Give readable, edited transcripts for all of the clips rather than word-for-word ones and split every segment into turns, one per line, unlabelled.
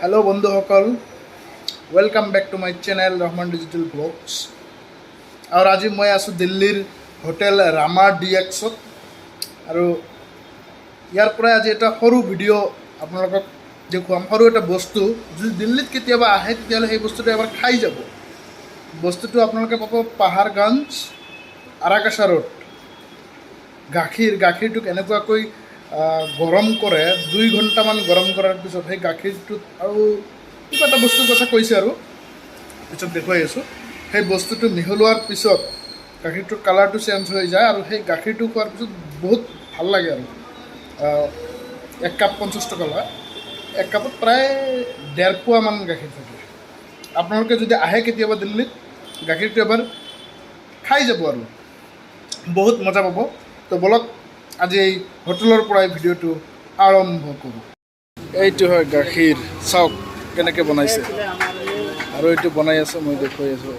Hello बंधुसकल welcome back to my channel Rahman digital blogs. और आज मैं आसो दिल्लीर होटेल रामा डीएक्सत और यार पर आज एक सरू भिडिओ आपलोक देखुआम सरू एक बस्तु जो दिल्लीत केतियाबा आए तेतियाह'ले সেই বস্তুটো এবাৰ খাই যাব। বস্তুটো আপোনালোকে পাব পাহাৰগঞ্জ আৰাকাছা ৰোড। গাখীৰটোক এনেকুৱাকৈ গৰম কৰে 2 ঘণ্টামান গৰম কৰাৰ পিছত সেই গাখীৰটোত আৰু কিবা এটা বস্তুৰ কথা কৈছে আৰু পিছত দেখুৱাই আছোঁ। সেই বস্তুটো মিহলোৱাৰ পিছত গাখীৰটোৰ কালাৰটো চেঞ্জ হৈ যায় আৰু সেই গাখীৰটো খোৱাৰ পিছত বহুত ভাল লাগে আৰু 1 কাপ 50 টকা লয়। 1 কাপত প্ৰায় 1.5 পোৱামান গাখীৰ থাকে। আপোনালোকে যদি আহে কেতিয়াবা দিল্লীত গাখীৰটো এবাৰ খাই যাব আৰু বহুত মজা পাব। তো বলক আজি এই হোটেলৰ পৰাই ভিডিঅ'টো আৰম্ভ কৰোঁ। এইটো হয় গাখীৰ, চাওক কেনেকৈ বনাইছে আৰু এইটো বনাই আছে মই দেখুৱাই আছোঁ।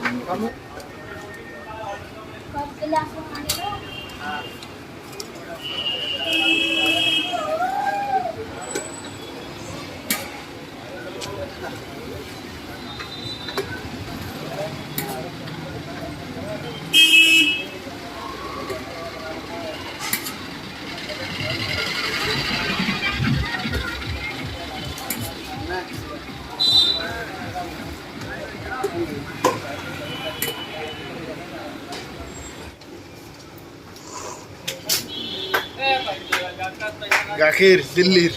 গাখীৰ দিল্লীৰ।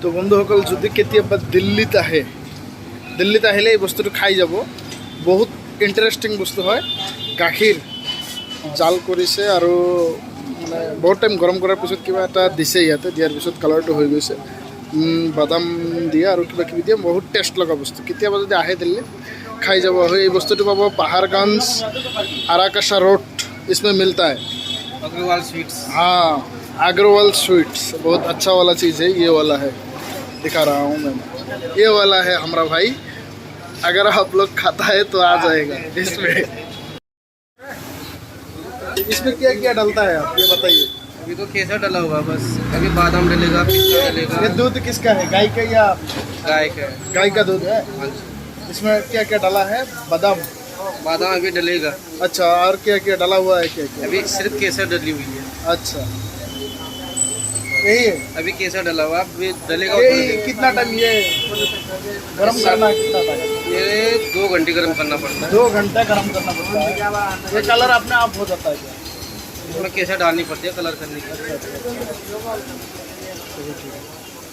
তো বন্ধুসকল যদি কেতিয়াবা দিল্লীত আহিলে এই বস্তুটো খাই যাব। বহুত ইণ্টাৰেষ্টিং বস্তু হয়। গাখীৰ জাল কৰিছে আৰু মানে বহুত টাইম গৰম কৰাৰ পিছত কিবা এটা দিছে, ইয়াতে দিয়াৰ পিছত কালাৰটো হৈ গৈছে। বাদাম দিয়ে আৰু কিবা কিবি দিয়ে, বহুত টেষ্ট লগা বস্তু। কেতিয়াবা যদি আহে দিল্লীত খাই যাব। এই বস্তুটো পাব পাহাৰগঞ্জ আৰাকাছা रोड, इसमें मिलता है
अग्रवाल स्वीट्स।
हाँ, अग्रवाल स्वीट्स बहुत अच्छा वाला चीज़ है। ये वाला है, दिखा रहा हूँ मैं। ये वाला है हमारा भाई, अगर आप लोग खाता है तो आ जाएगा इसमें क्या क्या डलता है आप ये बताइए।
अभी तो केसर डला हुआ बस, अभी बादाम डलेगा, पिस्ता डलेगा।
ये दूध किसका है, गाय का या
गाय का है।
गाय का दूध है। इसमें क्या क्या डाला है, बादाम
बादाम अभी डलेगा।
अच्छा, और क्या क्या डाला हुआ है, क्या क्या?
अभी सिर्फ केसर डली हुई है।
अच्छा, यही है
अभी केसर डला हुआ, अभी डलेगा।
ये कितना टाइम ये गरम करना है, कितना टाइम?
ये 2 घंटे गर्म करना पड़ता है।
2 घंटा गरम करना पड़ता है। ये कलर अपने आप हो जाता है क्या?
इसमें केसर डालनी पड़ती है कलर करने की।